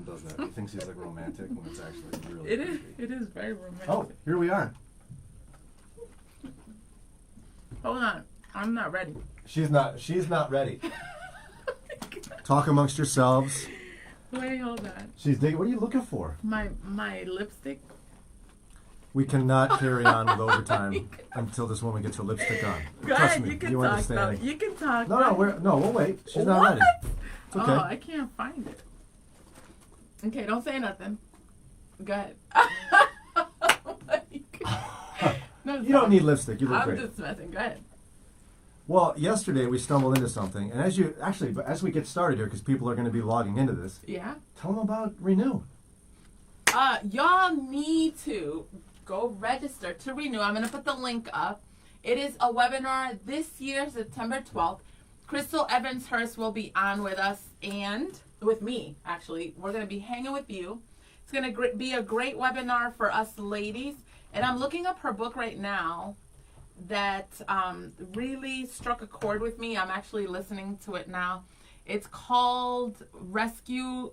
does that. He thinks he's like romantic when it's actually really creepy. It is very romantic. Oh, here we are. Hold on. I'm not ready. She's not ready. Talk amongst yourselves. Wait, hold on. She's digging. What are you looking for? My lipstick. We cannot carry on with overtime until this woman gets her lipstick on. Go Trust ahead, me, you can you talk. understand. Though. You can talk. No, we'll wait. She's not What? ready. It's okay. Oh, I can't find it. Okay, don't say nothing. Go ahead. No, You don't need lipstick. You look I'm great. just messing. Go ahead. Well, yesterday we stumbled into something, and as we get started here, because people are going to be logging into this, Yeah. tell them about Renew. Y'all need to go register to Renew. I'm going to put the link up. It is a webinar this year, September 12th. Crystal Evans-Hurst will be on with us and with me, actually. We're going to be hanging with you. It's going to be a great webinar for us ladies. And I'm looking up her book right now that really struck a chord with me. I'm actually listening to it now. It's called Rescue.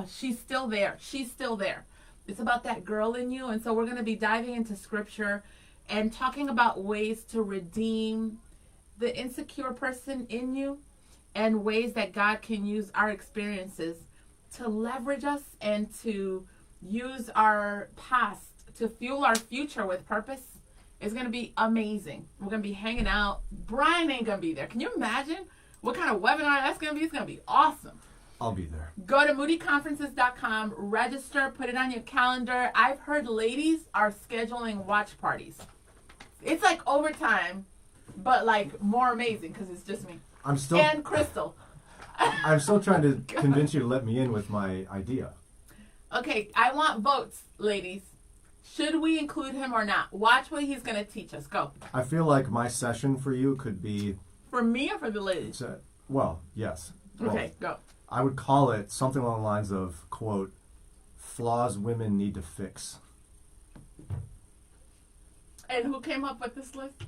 She's still there. She's still there. It's about that girl in you. And so we're going to be diving into scripture and talking about ways to redeem the insecure person in you and ways that God can use our experiences to leverage us and to use our past to fuel our future with purpose. It's going to be amazing. We're going to be hanging out. Brian ain't going to be there. Can you imagine what kind of webinar that's going to be? It's going to be awesome. I'll be there. Go to moodyconferences.com, register, put it on your calendar. I've heard ladies are scheduling watch parties. It's like overtime, but like more amazing because it's just me. And Crystal. I'm still trying to convince you to let me in with my idea. Okay, I want votes, ladies. Should we include him or not? Watch what he's going to teach us. Go. I feel like my session for you could be... For me or for the ladies? Well, yes. Okay, go. I would call it something along the lines of, quote, flaws women need to fix. And who came up with this list?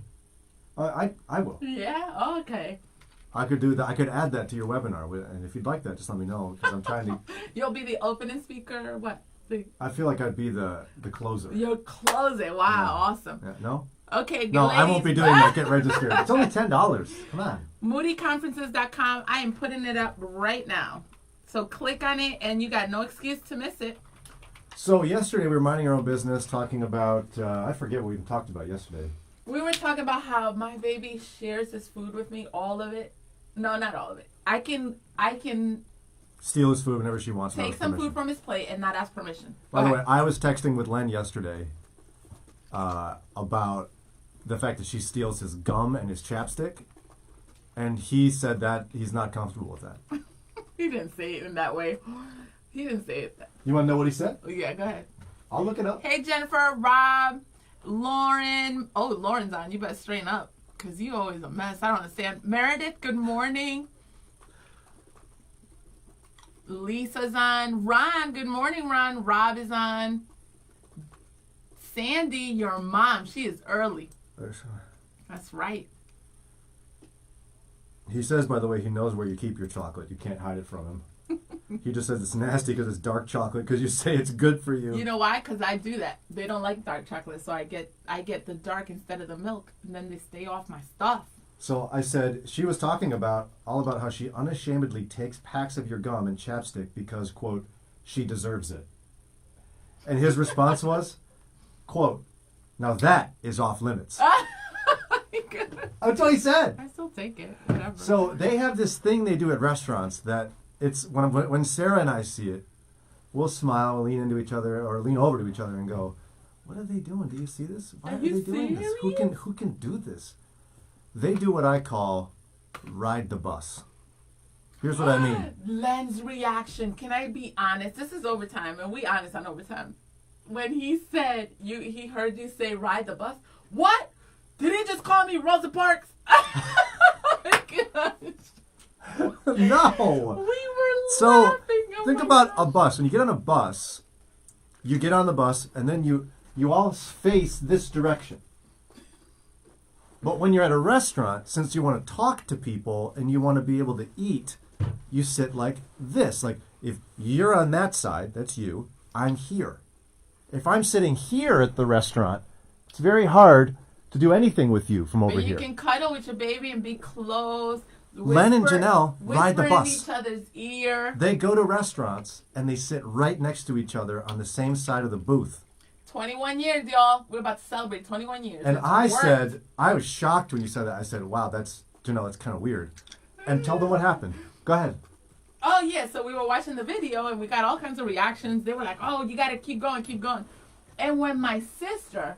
I will. Yeah? Okay. I could do that. I could add that to your webinar, and if you'd like that, just let me know, because I'm trying to... You'll be the opening speaker or what? I feel like I'd be the closer. You'll close it. Wow, Yeah. Awesome. Yeah, no? Okay, No, ladies. I won't be doing that. Get registered. It's only $10. Come on. moodyconferences.com. I am putting it up right now. So click on it, and you got no excuse to miss it. So yesterday we were minding our own business, talking about, I forget what we talked about yesterday. We were talking about how my baby shares his food with me, all of it. No, not all of it. I can Steal his food whenever she wants. take some food from his plate and not ask permission. By the way, I was texting with Len yesterday about the fact that she steals his gum and his chapstick, and he said that he's not comfortable with that. He didn't say it in that way. He didn't say it. You want to know what he said? Yeah, go ahead. I'll look it up. Hey, Jennifer, Rob, Lauren. Oh, Lauren's on. You better straighten up because you always a mess. I don't understand. Meredith, good morning. Lisa's on. Ron, good morning, Ron. Rob is on. Sandy, your mom. She is early. That's right. He says, by the way, he knows where you keep your chocolate. You can't hide it from him. He just says it's nasty because it's dark chocolate because you say it's good for you. You know why? Because I do that. They don't like dark chocolate, so I get the dark instead of the milk, and then they stay off my stuff. So I said, she was talking all about how she unashamedly takes packs of your gum and chapstick because, quote, she deserves it. And his response was, quote, now that is off limits. That's what he said. I still take it. Whatever. So they have this thing they do at restaurants that it's when Sarah and I see it, we'll smile, we'll lean into each other or lean over to each other and go, what are they doing? Do you see this? Why are they doing this? Who can do this? They do what I call ride the bus. Here's what I mean. Len's reaction. Can I be honest? This is overtime, and we honest on overtime. When he said he heard you say ride the bus. What? Did he just call me Rosa Parks? Oh my gosh. No. We were So laughing. Oh think my about gosh. a bus. When you get on a bus, you get on the bus and then you all face this direction. But when you're at a restaurant, since you want to talk to people and you want to be able to eat, you sit like this. Like if you're on that side, that's you, I'm here. If I'm sitting here at the restaurant, it's very hard to do anything with you from over but you here. can cuddle with your baby and be close. Len and Janelle ride the bus. Whisper in each other's ear. They go to restaurants and they sit right next to each other on the same side of the booth. 21 years, y'all. We're about to celebrate 21 years. And It's I work. said, I was shocked when you said that. I said, wow, Janelle, that's kind of weird. And tell them what happened. Go ahead. Oh, yeah. So we were watching the video and we got all kinds of reactions. They were like, oh, you got to keep going, keep going. And when my sister,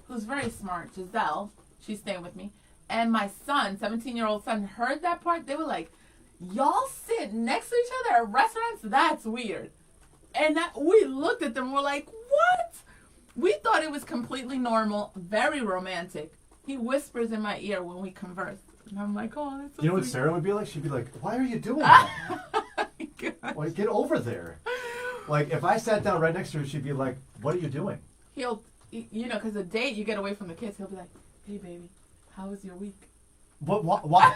who's very smart, Giselle, she's staying with me, and my son, 17-year-old son, heard that part, they were like, y'all sit next to each other at restaurants? That's weird. And we looked at them, we're like, what? We thought it was completely normal, very romantic. He whispers in my ear when we converse. And I'm like, oh, that's so You know what sweet. Sarah would be like? She'd be like, why are you doing that? Like, get over there. Like, if I sat down right next to her, she'd be like, what are you doing? He'll, you know, because a date, you get away from the kids. He'll be like, hey, baby, how was your week? But why?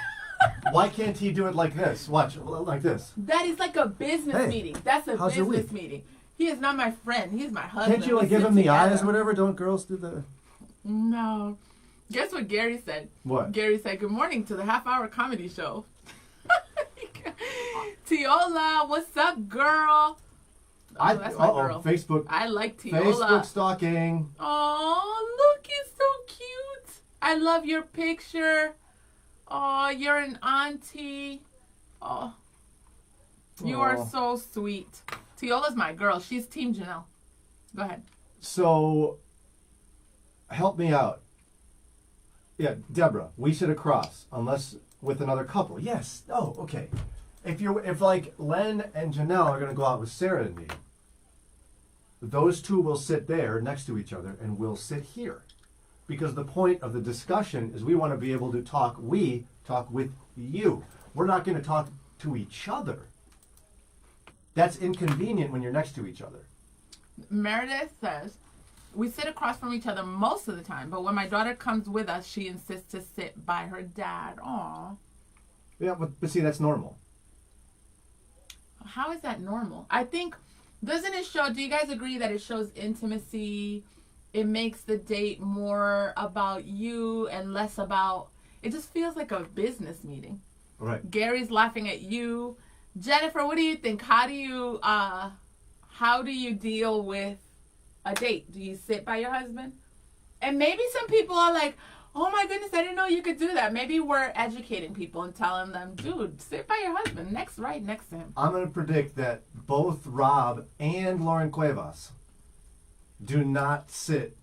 Why can't he do it like this? Watch, like this. That is like a business meeting. That's a how's your business week? meeting. He is not my friend. He's my husband. Can't you like We give sit him the together. eyes or whatever? Don't girls do that? No. Guess what Gary said? What? Gary said, good morning to the half-hour comedy show. Tiola, what's up, girl? Oh, that's my girl. Facebook. I like Tiola. Facebook stalking. Oh, look, it's so cute. I love your picture. Oh, you're an auntie. Oh, you are so sweet. Tiola's my girl. She's Team Janelle. Go ahead. So, help me out. Yeah, Deborah, we sit across, unless with another couple. Yes. Oh, okay. If like Len and Janelle are gonna go out with Sarah and me, those two will sit there next to each other, and we'll sit here, because the point of the discussion is we want to be able to talk. We talk with you. We're not going to talk to each other. That's inconvenient when you're next to each other. Meredith says, we sit across from each other most of the time, but when my daughter comes with us, she insists to sit by her dad. Aw. Yeah, but see, that's normal. How is that normal? I think, doesn't it show, do you guys agree that it shows intimacy? It makes the date more about you and less about, it just feels like a business meeting. Right. Gary's laughing at you. Jennifer, what do you think? How do you deal with a date? Do you sit by your husband? And maybe some people are like, oh my goodness, I didn't know you could do that. Maybe we're educating people and telling them, dude, sit by your husband, right next to him. I'm going to predict that both Rob and Lauren Cuevas do not sit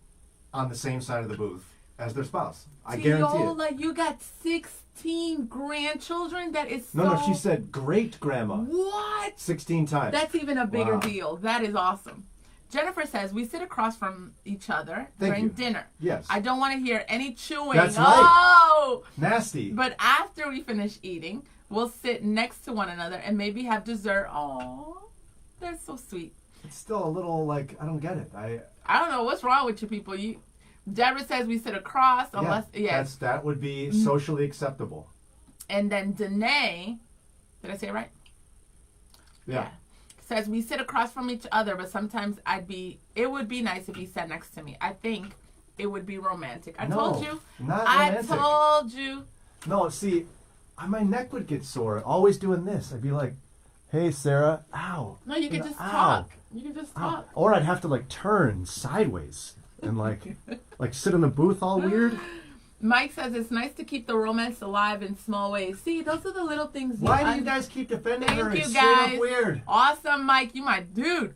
on the same side of the booth as their spouse. I guarantee it. Tiola, you got 16 grandchildren? That is so... No, she said great grandma. What? 16 times. That's even a bigger Wow. deal. That is awesome. Jennifer says, we sit across from each other Thank during you. dinner. Yes. I don't want to hear any chewing. That's right. Oh! Nasty. But after we finish eating, we'll sit next to one another and maybe have dessert. Oh, they're so sweet. It's still a little like, I don't get it. I don't know what's wrong with you people. Deborah says we sit across unless that would be socially acceptable. And then Danae, did I say it right? Yeah. Says we sit across from each other, but sometimes it would be nice if you sat next to me. I think it would be romantic. I told you. Not romantic. I told you. No, see, my neck would get sore always doing this. I'd be like, hey, Sarah, ow. No, you could just ow. talk. You could just Ow. talk. Or I'd have to like turn sideways and like sit in the booth all weird. Mike says it's nice to keep the romance alive in small ways. See, those are the little things. Why do you guys keep defending her? Thank It's you, straight guys. up weird. Awesome, Mike. You my dude.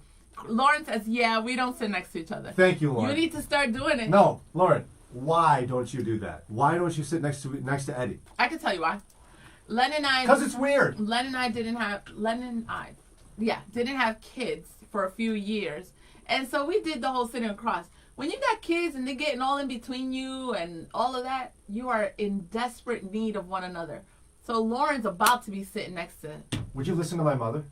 Lauren says, yeah, we don't sit next to each other. Thank you, Lauren. You need to start doing it. No, Lauren, why don't you do that? Why don't you sit next to Eddie? I can tell you why. Len and I. Because it's weird. Len and I didn't have kids for a few years. And so we did the whole sitting across. When you got kids and they're getting all in between you and all of that, you are in desperate need of one another. So Lauren's about to be sitting next to... Would you listen to my mother?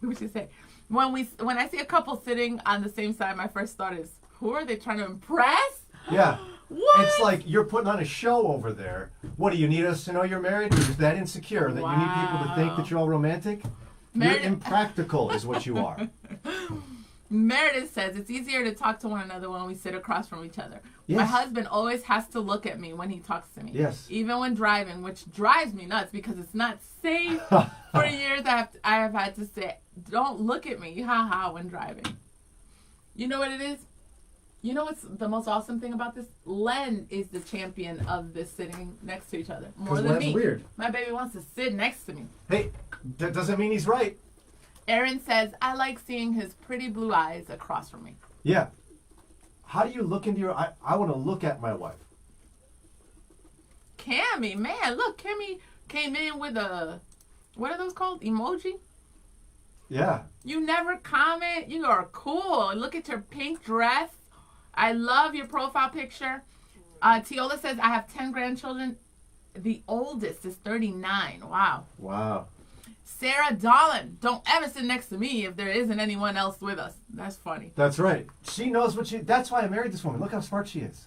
What you say? When I see a couple sitting on the same side, my first thought is, who are they trying to impress? Yeah. What? It's like you're putting on a show over there. What, do you need us to know you're married? Or is that insecure that you need people to think that you're all romantic? You're impractical is what you are. Meredith says, it's easier to talk to one another when we sit across from each other. Yes. My husband always has to look at me when he talks to me. Yes. Even when driving, which drives me nuts because it's not safe. For years, I have had to say, don't look at me, haha, when driving. You know what it is? You know what's the most awesome thing about this? Len is the champion of this sitting next to each other. More than Len's me. Weird. My baby wants to sit next to me. Hey, that doesn't mean he's right. Aaron says, I like seeing his pretty blue eyes across from me. Yeah. How do you look into your eye? I want to look at my wife. Cammy, man, look, Cammy came in with a, what are those called? Emoji? Yeah. You never comment. You are cool. Look at your pink dress. I love your profile picture. Tiola says, I have 10 grandchildren. The oldest is 39. Wow. Wow. Sarah Dolan, don't ever sit next to me if there isn't anyone else with us. That's funny. That's right. She knows what that's why I married this woman. Look how smart she is.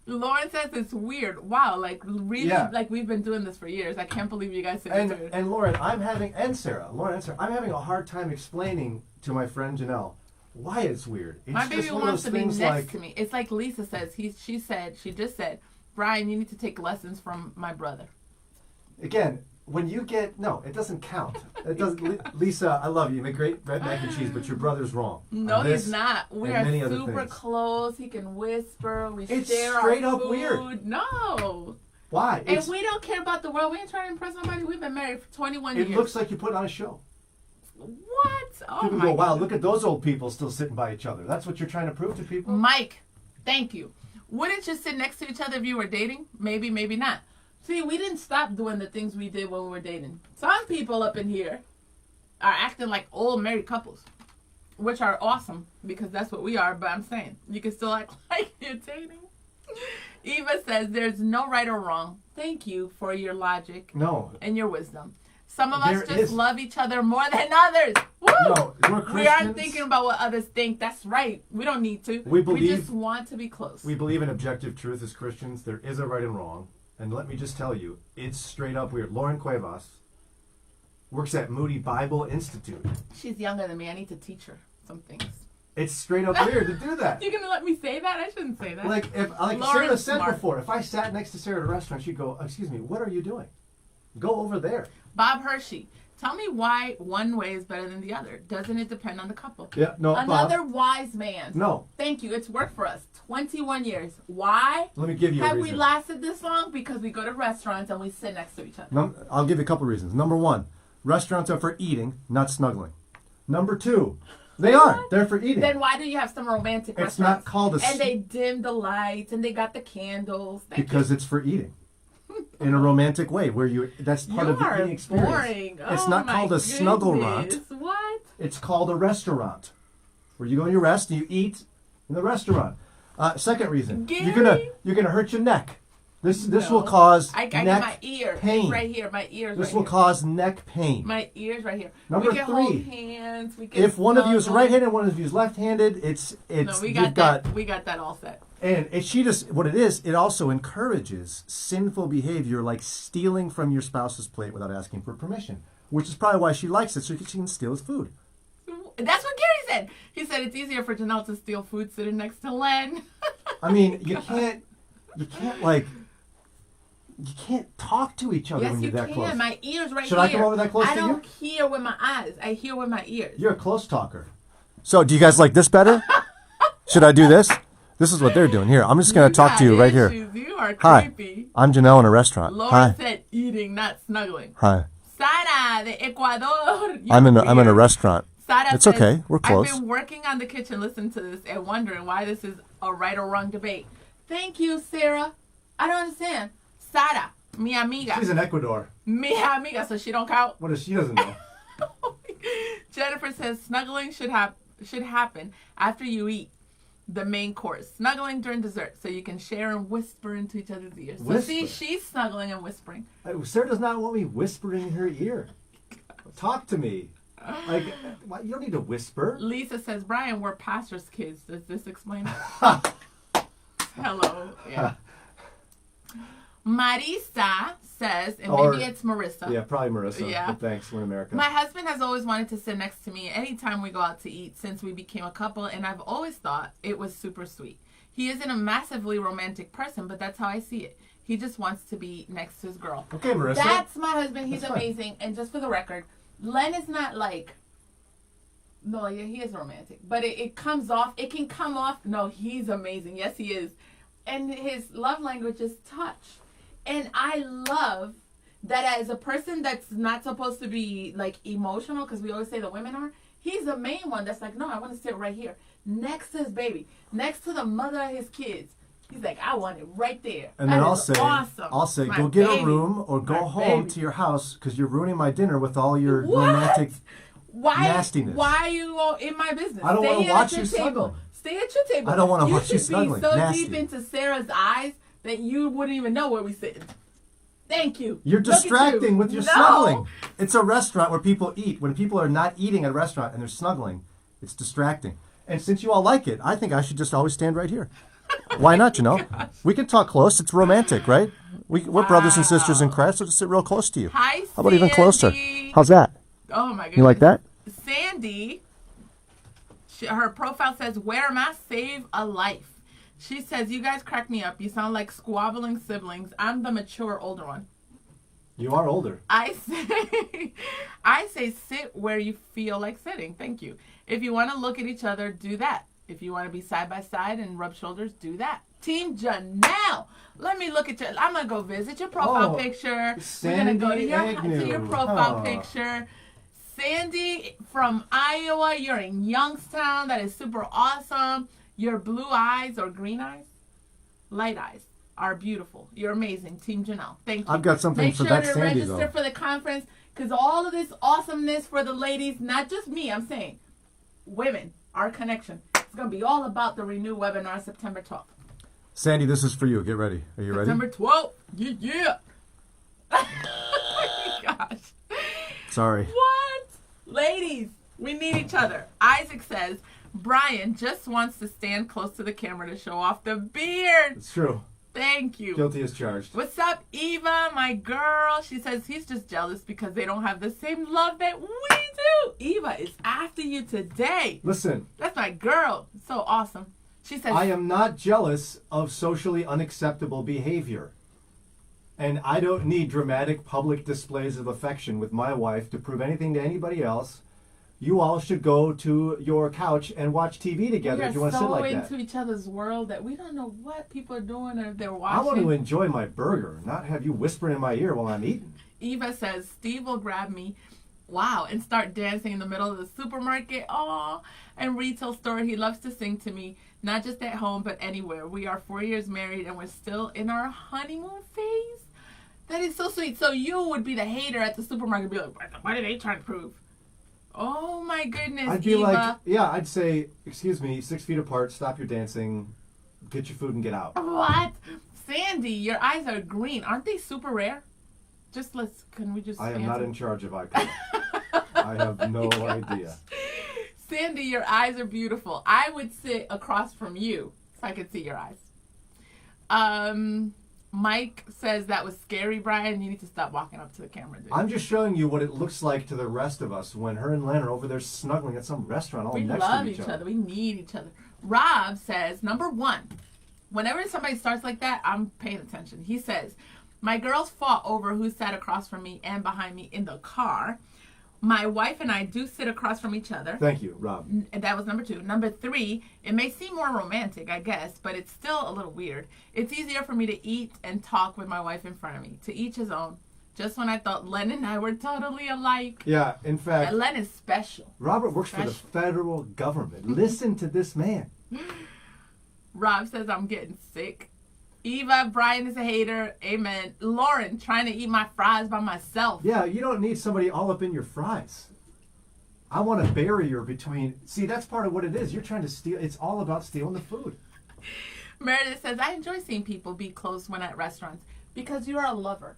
Lauren says it's weird. Wow, like really, like we've been doing this for years. I can't believe you guys say it's weird. And Lauren, I'm having a hard time explaining to my friend Janelle why it's weird. It's my baby just one of wants those to be things next to me. It's like Lisa says. She just said, Brian, you need to take lessons from my brother. Again, when you get it doesn't count. It doesn't. Lisa, I love you. You make great red mac and cheese, but your brother's wrong. No, he's not. We are super things. Close. He can whisper. It's share straight our up food. weird. No. Why? And we don't care about the world. We ain't trying to impress nobody. We've been married for 21 years. It looks like you put on a show. What? Oh people my go, wow, God. look at those old people still sitting by each other. That's what you're trying to prove to people? Mike, thank you. Wouldn't you sit next to each other if you were dating? Maybe, maybe not. See, we didn't stop doing the things we did when we were dating. Some people up in here are acting like old married couples, which are awesome because that's what we are. But I'm saying, you can still act like you're dating. Eva says there's no right or wrong. Thank you for your logic and your wisdom. Some of us just love each other more than others. Woo! No, we're Christians. We aren't thinking about what others think. That's right. We don't need to. We just want to be close. We believe in objective truth as Christians. There is a right and wrong. And let me just tell you, it's straight up weird. Lauren Cuevas works at Moody Bible Institute. She's younger than me. I need to teach her some things. It's straight up weird to do that. You're going to let me say that? I shouldn't say that. Like Sarah said before, if I sat next to Sarah at a restaurant, she'd go, excuse me, what are you doing? Go over there. Bob Hershey, tell me why one way is better than the other. Doesn't it depend on the couple? Yeah, no, Another Bob. wise man. No. Thank you. It's worked for us. 21 years. Why? Let me give you a reason. Have we lasted this long? Because we go to restaurants and we sit next to each other. No, I'll give you a couple reasons. Number one, restaurants are for eating, not snuggling. Number two, they are. They're for eating. Then why do you have some romantic restaurants? It's not called And they dim the lights and they got the candles. Because it's for eating. In a romantic way, where that's part of the eating experience. Boring. It's not called a snuggle-rant. What? It's called a restaurant, where you go and you rest and you eat in the restaurant. Second reason, Gary? you're gonna hurt your neck. This will cause I neck got my ear pain. right here. My ears. This right will here. cause neck pain. My ears right here. Number we can three, hold hands. We can if one of you is snuggle. right-handed and one of you is left-handed, it's No, we got that. We got that all set. And what it is, it also encourages sinful behavior like stealing from your spouse's plate without asking for permission, which is probably why she likes it, so she can steal his food. That's what Gary said. He said it's easier for Janelle to steal food sitting next to Len. I mean, you can't talk to each other when you're that close. Yes, you can. My ears right here. Should I come over that close to you? I don't hear with my eyes. I hear with my ears. You're a close talker. So, do you guys like this better? Should I do this? This is what they're doing here. I'm just going to talk to you right here. You are Hi, creepy. I'm Janelle in a restaurant. Laura said eating, not snuggling. Hi. Sara de Ecuador. I'm in a restaurant. Sara it's says, okay. We're close. I've been working on the kitchen, listening to this, and wondering why this is a right or wrong debate. Thank you, Sarah. I don't understand. Sara, mi amiga. She's in Ecuador. Mi amiga, so she don't count. What if she doesn't know? Jennifer says snuggling should happen after you eat the main course. Snuggling during dessert, so you can share and whisper into each other's ears. So see, she's snuggling and whispering. Sarah does not want me whispering in her ear. Talk to me. Like, you don't need to whisper. Lisa says, Brian, we're pastor's kids. Does this explain it? Hello. Yeah. Marisa says, and Or- maybe it's Marissa. Yeah, probably Marissa. Yeah. But thanks, we're in America. My husband has always wanted to sit next to me anytime we go out to eat since we became a couple, and I've always thought it was super sweet. He isn't a massively romantic person, but that's how I see it. He just wants to be next to his girl. Okay, Marissa. That's my husband. He's That's fine. amazing. And just for the record, Len is not like... No, yeah, he is romantic. But it comes off. It can come off. No, he's amazing. Yes, he is. And his love language is touch. And I love that as a person that's not supposed to be like emotional, because we always say the women are, he's the main one that's like, no, I want to sit right here next to his baby, next to the mother of his kids. He's like, I want it right there. And then That I'll is say, awesome. My go get baby. a room or go My home baby. to your house because you're ruining my dinner with all your What? romantic Why, nastiness. Why are you all in my business? I don't Stay wanna at watch your you table. snuggling. Stay at your table. I don't wanna watch you should snuggling. be so Nasty. deep into Sarah's eyes that you wouldn't even know where we sit. Thank you. You're Look at distracting you. with your No. snuggling. It's a restaurant where people eat. When people are not eating at a restaurant and they're snuggling, it's distracting. And since you all like it, I think I should just always stand right here. Why not, you know? We can talk close. It's romantic, right? We're brothers and sisters in Christ, so just sit real close to you. Hi, Sandy. How about even closer? How's that? Oh, my goodness. You like that? Sandy, her profile says, wear a mask, save a life. She says, you guys crack me up. You sound like squabbling siblings. I'm the mature older one. You are older. I say sit where you feel like sitting. Thank you. If you want to look at each other, do that. If you want to be side by side and rub shoulders, do that. Team Janelle, let me look at your. I'm gonna go visit your profile picture. We're gonna go to your profile picture. Sandy from Iowa. You're in Youngstown. That is super awesome. Your blue eyes or green eyes, light eyes, are beautiful. You're amazing, Team Janelle. Thank you. I've got something Make for sure that to Sandy, register though. for the conference because all of this awesomeness for the ladies, not just me. I'm saying, women, our connection. It's gonna be all about the Renew webinar September 12th. Sandy, this is for you. Get ready. Are you ready? September 12th. Yeah. Oh my gosh. Sorry. What? Ladies, we need each other. Isaac says, Brian just wants to stand close to the camera to show off the beard. It's true. Thank you. Guilty as charged. What's up, Eva, my girl? She says he's just jealous because they don't have the same love that we do. Eva is after you today. Listen, That's my girl. So awesome. She says, I am not jealous of socially unacceptable behavior. And I don't need dramatic public displays of affection with my wife to prove anything to anybody else. You all should go to your couch and watch TV together we if you are want to sit so like that. into each other's world that we don't know what people are doing or if they're I watching. want to enjoy my burger, not have you whispering in my ear while I'm eating. Eva says, Steve will grab me, wow, and start dancing in the middle of the supermarket, and retail store. He loves to sing to me, not just at home, but anywhere. We are 4 years married, and we're still in our honeymoon phase. That is so sweet. So you would be the hater at the supermarket, be like, what are they trying to prove? Oh, my goodness, I'd be Eva. like, yeah, I'd say, excuse me, 6 feet apart, stop your dancing, get your food and get out. What? Sandy, your eyes are green. Aren't they super rare? Can we just I am answer? not in charge of eye color. I have no idea. Sandy, your eyes are beautiful. I would sit across from you so I could see your eyes. Mike says that was scary, Brian. You need to stop walking up to the camera, dude. I'm just showing you what it looks like to the rest of us when her and Len are over there snuggling at some restaurant all We next love to each other. We need each other. Rob says, number one, whenever somebody starts like that, I'm paying attention. He says, my girls fought over who sat across from me and behind me in the car. My wife and I do sit across from each other. Thank you, Rob. That was number two. Number three, it may seem more romantic, I guess, but it's still a little weird. It's easier for me to eat and talk with my wife in front of me. To each his own. Just when I thought Len and I were totally alike. Yeah, in fact, And Len is special. Robert works for the federal government. Listen to this man. Rob says I'm getting sick. Eva, Brian is a hater. Amen. Lauren, trying to eat my fries by myself. Yeah, you don't need somebody all up in your fries. I want a barrier between... See, that's part of what it is. You're trying to steal... It's all about stealing the food. Meredith says, I enjoy seeing people be close when at restaurants because you are a lover.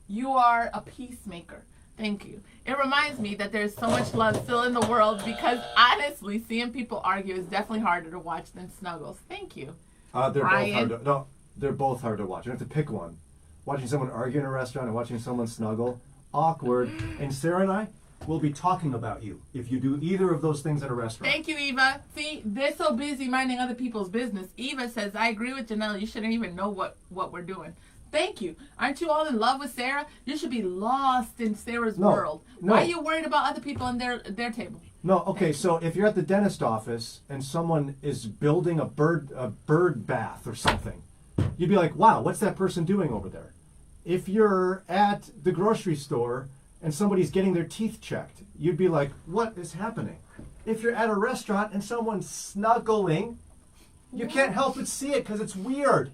You are a peacemaker. Thank you. It reminds me that there's so much love still in the world because honestly, seeing people argue is definitely harder to watch than snuggles. Thank you. They're Brian. both hard to... No, they're both hard to watch. You have to pick one. watching someone argue in a restaurant and watching someone snuggle, awkward. And Sarah and I will be talking about you if you do either of those things in a restaurant. Thank you, Eva. See, they're so busy minding other people's business. Eva says, I agree with Janelle. You shouldn't even know what we're doing. Thank you. Aren't you all in love with Sarah? You should be lost in Sarah's world. No. Why are you worried about other people and their table? No, okay, so if you're at the dentist office and someone is building a bird bath or something, you'd be like, wow, what's that person doing over there? If you're at the grocery store and somebody's getting their teeth checked, you'd be like, what is happening? If you're at a restaurant and someone's snuggling, you can't help but see it because it's weird.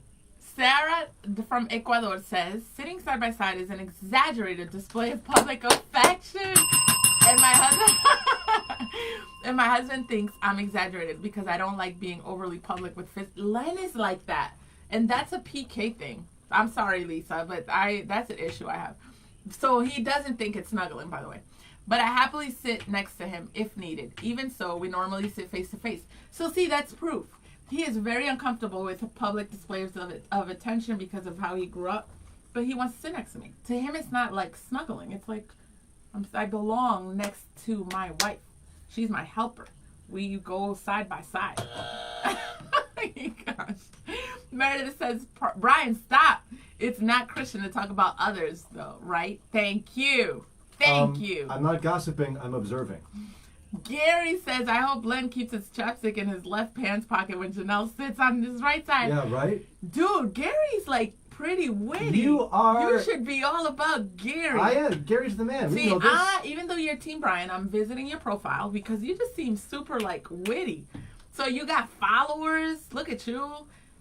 Sarah from Ecuador says, sitting side by side is an exaggerated display of public affection. And my husband thinks I'm exaggerated because I don't like being overly public with fists. Len is like that. And that's a PK thing. I'm sorry, Lisa, but that's an issue I have. So he doesn't think it's snuggling, by the way. But I happily sit next to him if needed. Even so, we normally sit face to face. So see, that's proof. He is very uncomfortable with public displays of attention because of how he grew up. But he wants to sit next to me. To him, it's not like snuggling. It's like I belong next to my wife. She's my helper. We go side by side. Oh my gosh. Meredith says, Brian, stop. It's not Christian to talk about others, though, right? Thank you. Thank you. I'm not gossiping. I'm observing. Gary says, I hope Len keeps his chapstick in his left pants pocket when Janelle sits on his right side. Yeah, right? Dude, Gary's like pretty witty. You should be all about Gary. I am. Gary's the man. See, even though you're Team Brian, I'm visiting your profile because you just seem super like witty. So you got followers. Look at you.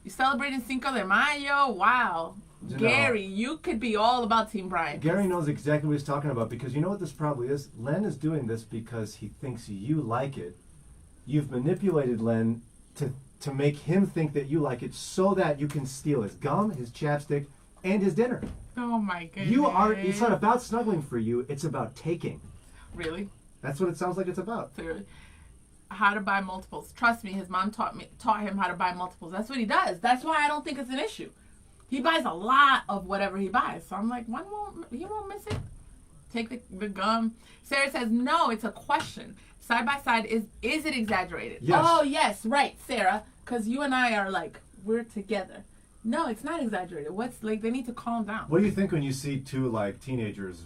You're celebrating Cinco de Mayo. Wow. Gary, you could be all about Team Brian. Gary knows exactly what he's talking about because you know what this probably is? Len is doing this because he thinks you like it. You've manipulated Len to make him think that you like it so that you can steal his gum, his chapstick, and his dinner. Oh my goodness. It's not about snuggling for you, it's about taking. Really? That's what it sounds like it's about. Seriously. How to buy multiples. Trust me, his mom taught him how to buy multiples. That's what he does. That's why I don't think it's an issue. He buys a lot of whatever he buys. So I'm like, he won't miss it. Take the gum. Sarah says, no, it's a question. Side by side, is it exaggerated? Yes. Oh, yes, right, Sarah. Because you and I are like, we're together. No, it's not exaggerated. They need to calm down. What do you think when you see two, teenagers,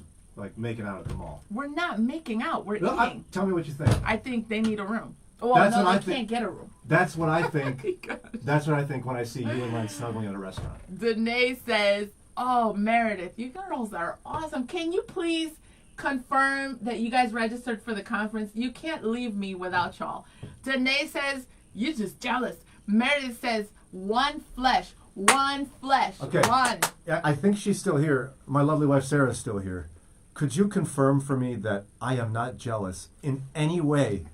making out at the mall? We're not making out. We're eating. Tell me what you think. I think they need a room. Well, no, they can't get a room. That's what I think. Oh that's what I think when I see you and Len snuggling at a restaurant. Danae says, oh, Meredith, you girls are awesome. Can you please confirm that you guys registered for the conference? You can't leave me without y'all. Danae says, you're just jealous. Meredith says, one flesh. Okay. One. I think she's still here. My lovely wife Sarah is still here. Could you confirm for me that I am not jealous in any way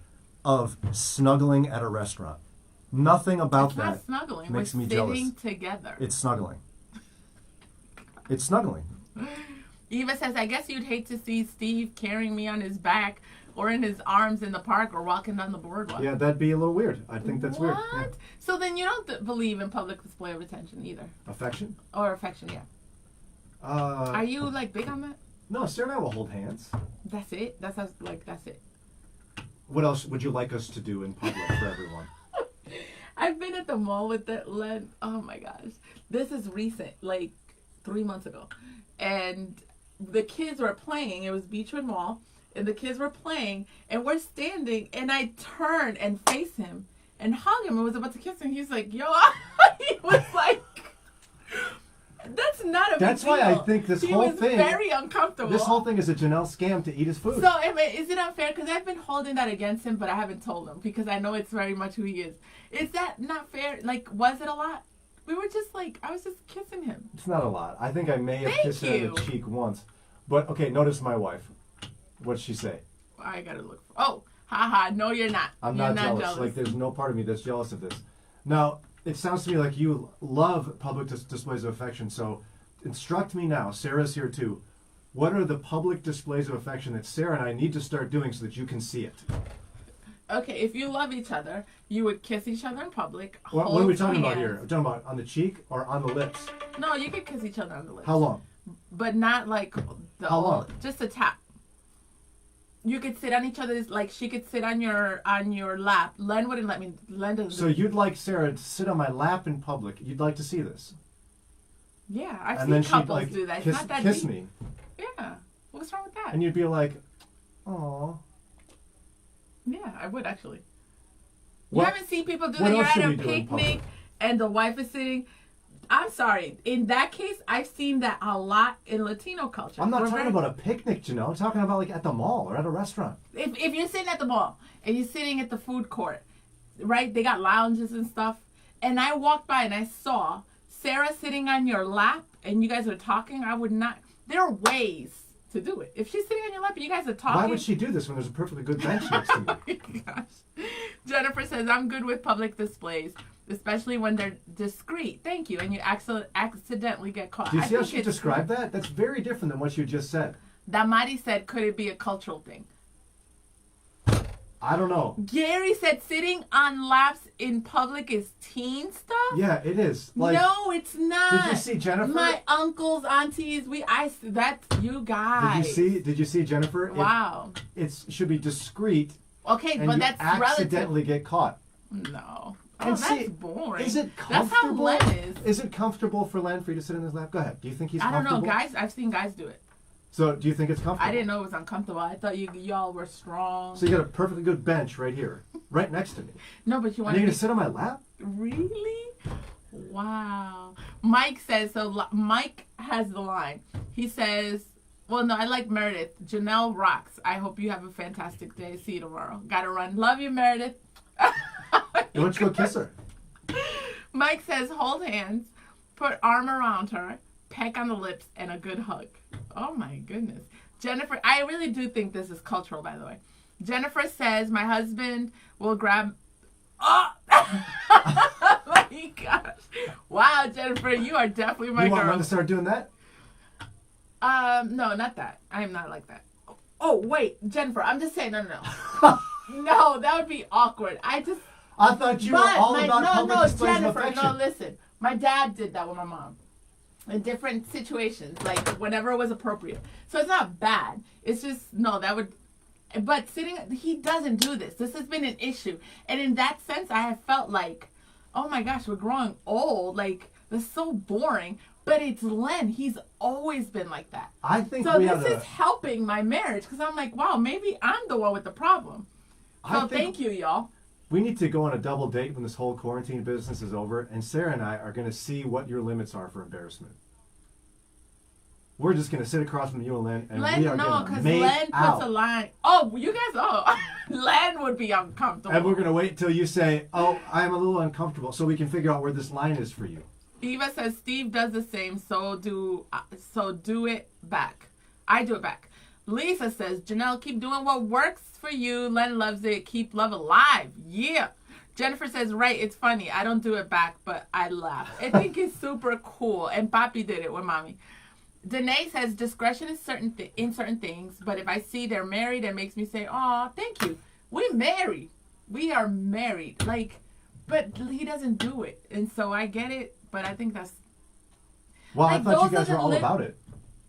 of snuggling at a restaurant? Nothing about that It's not snuggling. makes We're me jealous. sitting together. It's snuggling. It's snuggling. Eva says, I guess you'd hate to see Steve carrying me on his back or in his arms in the park or walking down the boardwalk. Yeah, that'd be a little weird. I think that's weird. Yeah. So then you don't believe in public display of attention either. Affection? Or affection, yeah. Are you big on that? No, Sarah and I will hold hands. That's it? That's it. What else would you like us to do in public for everyone? I've been at the mall with Len. Oh my gosh. This is recent, 3 months ago. And the kids were playing. It was Beechwood Mall. And the kids were playing. And we're standing. And I turned and face him and hug him and was about to kiss him. He was like, yo. He was like, that's not a big deal. That's why I think this whole thing. He was very uncomfortable. This whole thing is a Janelle scam to eat his food. So, is it unfair? Because I've been holding that against him, but I haven't told him because I know it's very much who he is. Is that not fair? Was it a lot? We were just I was just kissing him. It's not a lot. I think I may have kissed her on the cheek once. But, okay, notice my wife. What'd she say? I gotta look for. Oh, haha, no, you're not. I'm not jealous. There's no part of me that's jealous of this. Now, it sounds to me like you love public displays of affection, so instruct me now. Sarah's here too. What are the public displays of affection that Sarah and I need to start doing so that you can see it? Okay, if you love each other, you would kiss each other in public. What are we talking about hands. here? Are we talking about on the cheek or on the lips? No, you could kiss each other on the lips. How long? But not like the How long? Just a tap. You could sit on each other's, like she could sit on your lap. Len wouldn't let me. Len doesn't. So you'd like Sarah to sit on my lap in public. You'd like to see this. Yeah, I've and seen then couples she'd, like, do that. It's kiss, not that kiss deep. me. Yeah. What's wrong with that? And you'd be like, "Aw." Yeah, I would actually. What- You haven't seen people do what that? You're else should at a we do in public? picnic and the wife is sitting. I'm sorry. In that case, I've seen that a lot in Latino culture. I'm not We're talking very- about a picnic, Janelle. I'm talking about like at the mall or at a restaurant. If you're sitting at the mall and you're sitting at the food court, right? They got lounges and stuff. And I walked by and I saw Sarah sitting on your lap and you guys are talking. I would not. There are ways to do it. If she's sitting on your lap and you guys are talking. Why would she do this when there's a perfectly good bench next to me? Oh my gosh. Jennifer says, I'm good with public displays, especially when they're discreet. Thank you. And you accidentally get caught. Do you I see how think she it's- described that? That's very different than what you just said. Damari said, could it be a cultural thing? I don't know. Gary said, sitting on laps in public is teen stuff? Yeah, it is. Like, No, it's not. did you see Jennifer? My uncles, aunties, that's you guys. Did you see Jennifer? Wow. It should be discreet, Okay, and but you that's accidentally relative. get caught. No. And Oh, see, that's boring. Is it That's how comfortable? Len is. Is it comfortable for Len for you to sit in his lap? Go ahead. Do you think he's I don't comfortable? know, guys. I've seen guys do it. So, do you think it's comfortable? I didn't know it was uncomfortable. I thought y'all were strong. So you got a perfectly good bench right here, right next to me. No, but you And want you're to gonna sit on my lap? Really? Wow. Mike says, so Mike has the line. He says, well, no, I like Meredith. Janelle rocks. I hope you have a fantastic day. See you tomorrow. Gotta run. Love you, Meredith. Why don't you go kiss her? Mike says, hold hands, put arm around her, peck on the lips, and a good hug. Oh, my goodness. Jennifer, I really do think this is cultural, by the way. Jennifer says, my husband will grab... Oh! Oh, my gosh. Wow, Jennifer, you are definitely my You girl. want Len to start doing that? No, not that. I am not like that. Oh, wait, Jennifer, I'm just saying, no. No, that would be awkward. I thought you were all about public displays of Jennifer, affection. no, listen. My dad did that with my mom. In different situations, like whenever it was appropriate. So it's not bad. It's just, no, that would... But he doesn't do this. This has been an issue. And in that sense, I have felt like, oh my gosh, we're growing old. Like, this is so boring. But it's Len. He's always been like that. I think So we this had is helping my marriage because I'm like, wow, maybe I'm the one with the problem. So thank you, y'all. We need to go on a double date when this whole quarantine business is over, and Sarah and I are going to see what your limits are for embarrassment. We're just going to sit across from you and Len, and we are going to because make Len out. puts a line. Oh, you guys, Len would be uncomfortable. And we're going to wait till you say, oh, I'm a little uncomfortable, so we can figure out where this line is for you. Eva says Steve does the same, so do it back. I do it back. Lisa says, Janelle, keep doing what works for you. Len loves it. Keep love alive. Yeah. Jennifer says, right, it's funny. I don't do it back, but I laugh. I think it's super cool. And Papi did it with Mommy. Danae says, discretion is in certain things, but if I see they're married, it makes me say, oh, thank you. We're married. We are married. Like, but he doesn't do it. And so I get it, but I think that's... Well, like, I thought you those guys are were the all about it.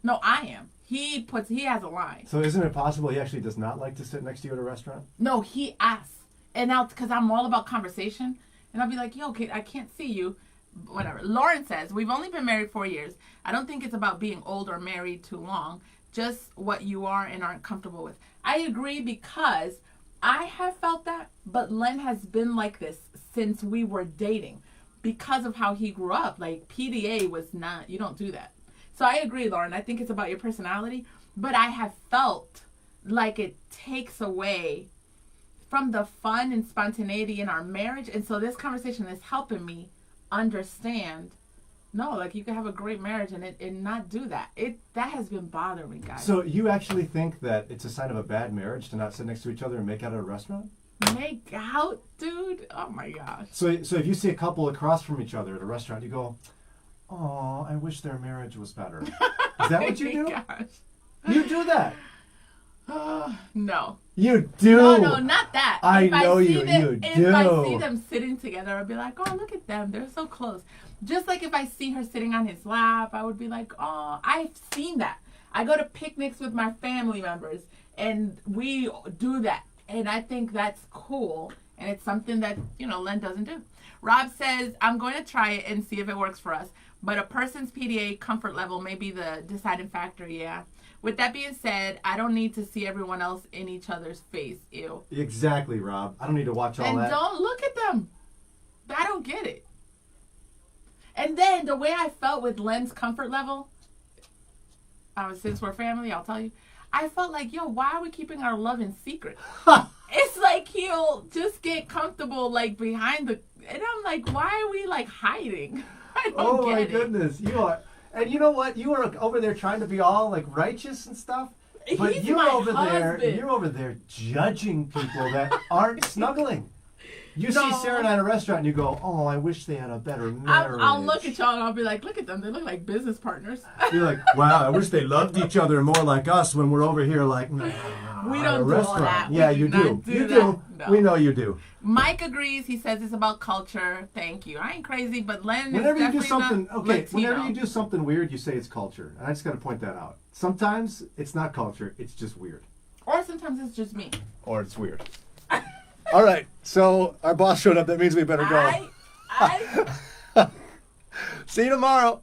No, I am. He has a line. So isn't it possible he actually does not like to sit next to you at a restaurant? No, he asks. And now, because I'm all about conversation, and I'll be like, yo, okay, I can't see you. Whatever. Lauren says, we've only been married 4 years. I don't think it's about being old or married too long. Just what you are and aren't comfortable with. I agree because I have felt that, but Len has been like this since we were dating because of how he grew up. Like, PDA was not, you don't do that. So I agree, Lauren. I think it's about your personality, but I have felt like it takes away from the fun and spontaneity in our marriage. And so this conversation is helping me understand, no, like you can have a great marriage and not do that. That has been bothering me, guys. So you actually think that it's a sign of a bad marriage to not sit next to each other and make out at a restaurant? Make out, dude? Oh my gosh. So if you see a couple across from each other at a restaurant, you go, oh, I wish their marriage was better. Is that what you do? Gosh. You do that. No. You do. No, not that. I if know I see you. Them, You if do. I see them sitting together, I'd be like, oh, look at them. They're so close. Just like if I see her sitting on his lap, I would be like, oh, I've seen that. I go to picnics with my family members, and we do that. And I think that's cool. And it's something that, Len doesn't do. Rob says, I'm going to try it and see if it works for us. But a person's PDA comfort level may be the deciding factor, yeah. With that being said, I don't need to see everyone else in each other's face. Ew. Exactly, Rob. I don't need to watch all and that. And don't look at them. I don't get it. And then the way I felt with Len's comfort level, since we're family, I'll tell you, I felt like, why are we keeping our love in secret? It's like he'll just get comfortable, like, behind the... And I'm like, why are we, like, hiding? I don't get it. Goodness. You are... And you know what? You are over there trying to be all, like, righteous and stuff. But He's you're my over husband. there. You're over there judging people that aren't snuggling. You see Sarah and I in a restaurant and you go, oh, I wish they had a better marriage. I'll look at y'all and I'll be like, look at them. They look like business partners. You're like, wow, I wish they loved each other more like us when we're over here like, nah, we don't do all that. Yeah, you do. You do. No. We know you do. Mike agrees. He says it's about culture. Thank you. I ain't crazy, but Len whenever is you do something, Latino. Whenever you do something weird, you say it's culture. And I just got to point that out. Sometimes it's not culture. It's just weird. Or sometimes it's just me. Or it's weird. All right, so our boss showed up. That means we better go. I See you tomorrow.